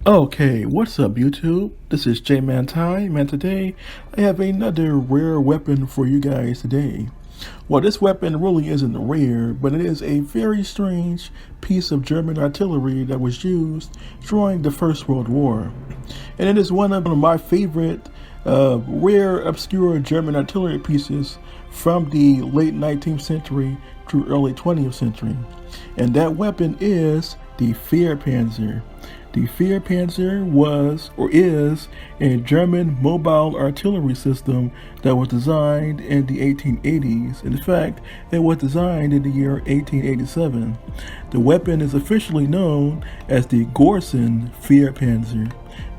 Okay, what's up YouTube? This is J-Man Time, and today I have another rare weapon for you guys today. Well, this weapon really isn't rare, but it is a very strange piece of German artillery that was used during the First World War. And it is one of my favorite rare, obscure German artillery pieces from the late 19th century to early 20th century. And that weapon is the Fahrpanzer. The Fahrpanzer was, or is, a German mobile artillery system that was designed in the 1880s. In fact, it was designed in the year 1887. The weapon is officially known as the Gorsen Fahrpanzer,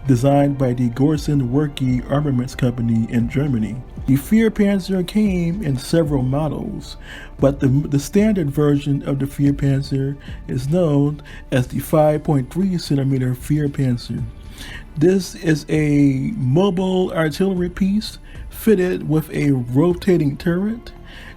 designed by the Gorsen Werke Armaments Company in Germany. The Fahrpanzer came in several models, but the standard version of the Fahrpanzer is known as the 5.3 centimeter Fahrpanzer. This is a mobile artillery piece fitted with a rotating turret.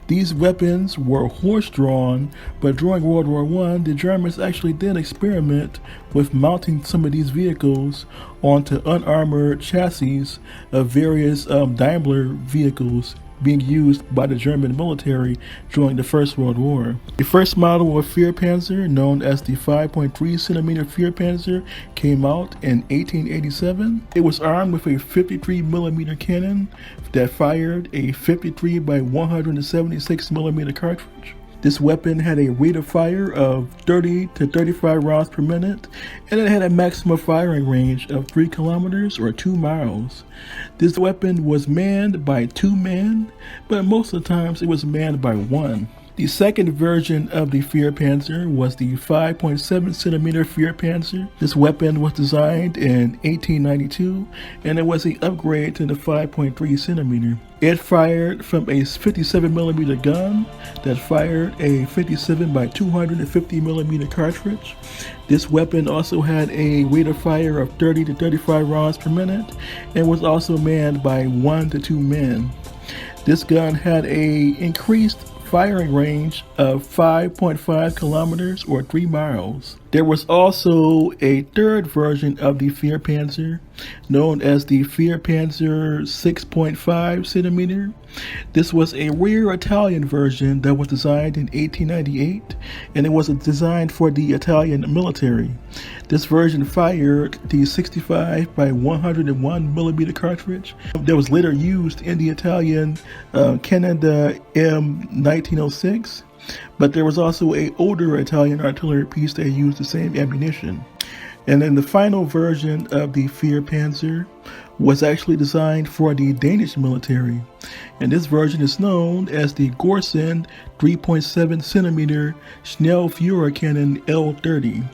These weapons were horse-drawn, but during World War I, the Germans actually did experiment with mounting some of these vehicles onto unarmored chassis of various Daimler vehicles being used by the German military during the First World War. The first model of Fahrpanzer, known as the 5.3 centimeter Fahrpanzer, came out in 1887. It was armed with a 53 millimeter cannon that fired a 53 by 176 millimeter cartridge. This weapon had a rate of fire of 30 to 35 rounds per minute, and it had a maximum firing range of 3 kilometers or 2 miles. This weapon was manned by 2 men, but most of the times it was manned by 1. The second version of the Fahrpanzer was the 5.7 centimeter Fahrpanzer. This weapon was designed in 1892, and it was an upgrade to the 5.3 centimeter. It fired from a 57 millimeter gun that fired a 57 by 250 millimeter cartridge. This weapon also had a rate of fire of 30 to 35 rounds per minute and was also manned by 1 to 2 men. This gun had a increased firing range of 5.5 kilometers or 3 miles. There was also a third version of the Fahrpanzer, known as the Fahrpanzer 6.5 centimeter. This was a rare Italian version that was designed in 1898, and it was designed for the Italian military. This version fired the 65 by 101 millimeter cartridge that was later used in the Italian Canada M1906. But there was also an older Italian artillery piece that used the same ammunition. And then the final version of the Fahrpanzer was actually designed for the Danish military. And this version is known as the Gorsen 3.7 centimeter Schnellführerkanone L30.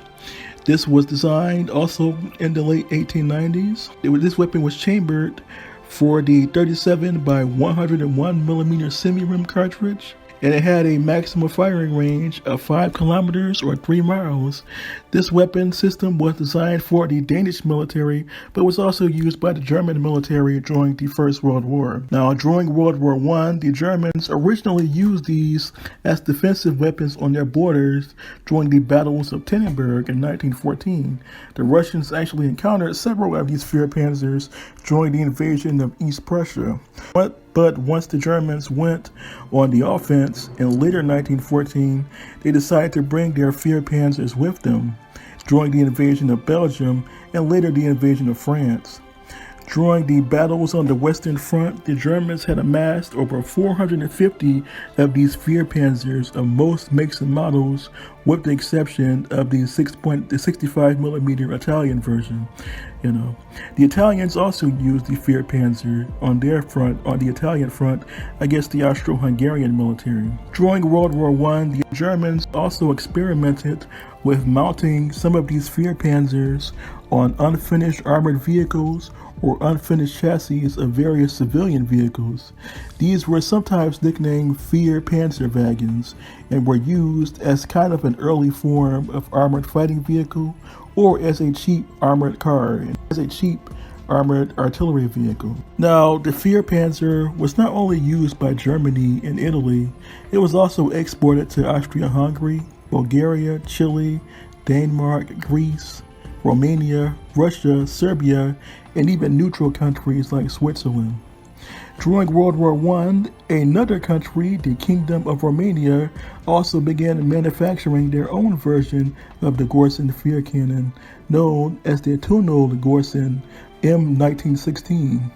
This was designed also in the late 1890s. This weapon was chambered for the 37 by 101 millimeter semi-rim cartridge, and it had a maximum firing range of 5 kilometers or 3 miles. This weapon system was designed for the Danish military, but was also used by the German military during the First World War. Now, during World War I, the Germans originally used these as defensive weapons on their borders during the battles of Tannenberg in 1914. The Russians actually encountered several of these Fahrpanzers during the invasion of East Prussia. But once the Germans went on the offense in later 1914, they decided to bring their Fahrpanzers with them during the invasion of Belgium and later the invasion of France. During the battles on the Western Front, the Germans had amassed over 450 of these Fahrpanzers of most makes and models, with the exception of the 65 millimeter Italian version. The Italians also used the Fahrpanzer on their front, on the Italian front, against the Austro-Hungarian military. During World War I, the Germans also experimented with mounting some of these Fahrpanzers on unfinished armored vehicles or unfinished chassis of various civilian vehicles. These were sometimes nicknamed Fahrpanzerwagons and were used as kind of an early form of armored fighting vehicle or as a cheap armored car, as a cheap armored artillery vehicle. Now, the Fahrpanzer was not only used by Germany and Italy, it was also exported to Austria-Hungary, Bulgaria, Chile, Denmark, Greece, Romania, Russia, Serbia, and even neutral countries like Switzerland. During World War I, another country, the Kingdom of Romania, also began manufacturing their own version of the Gorson Fear Cannon, known as the Tunnel Gorson M1916.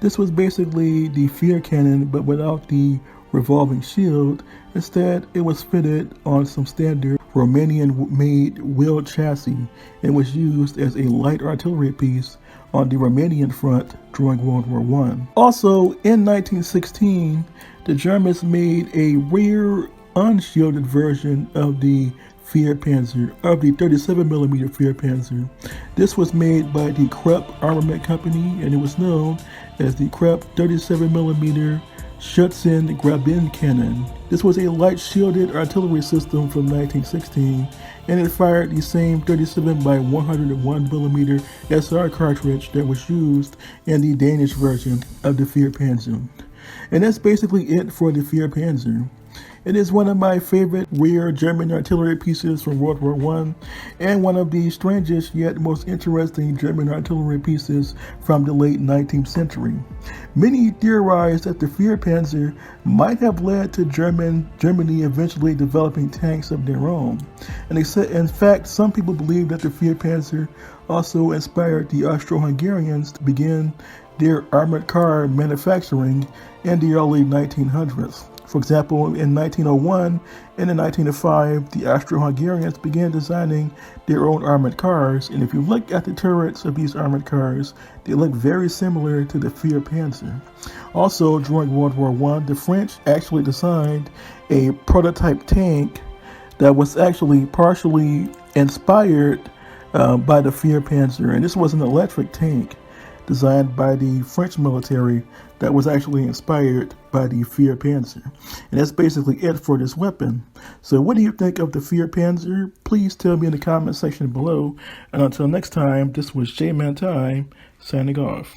This was basically the Fear Cannon, but without the revolving shield. Instead, it was fitted on some standard Romanian-made wheeled chassis and was used as a light artillery piece on the Romanian front during World War I. Also, in 1916, the Germans made a rear unshielded version of the Fahrpanzer, of the 37mm Fahrpanzer. This was made by the Krupp Armament Company, and it was known as the Krupp 37mm Schutzen Grabin Cannon. This was a light shielded artillery system from 1916, and it fired the same 37 by 101mm SR cartridge that was used in the Danish version of the Fahrpanzer. And that's basically it for the Fahrpanzer. It is one of my favorite rear German artillery pieces from World War I, and one of the strangest yet most interesting German artillery pieces from the late 19th century. Many theorize that the Fahrpanzer might have led to Germany eventually developing tanks of their own. And in fact, some people believe that the Fahrpanzer also inspired the Austro-Hungarians to begin their armored car manufacturing in the early 1900s. For example, in 1901 and in 1905, the Austro-Hungarians began designing their own armored cars, and if you look at the turrets of these armored cars, they look very similar to the Fahrpanzer. Also, during World War I, the French actually designed a prototype tank that was actually partially inspired by the Fahrpanzer, and this was an electric tank designed by the French military that was actually inspired by the Fahrpanzer. And that's basically it for this weapon. So what do you think of the Fahrpanzer? Please tell me in the comment section below. And until next time, this was J-Man Time, signing off.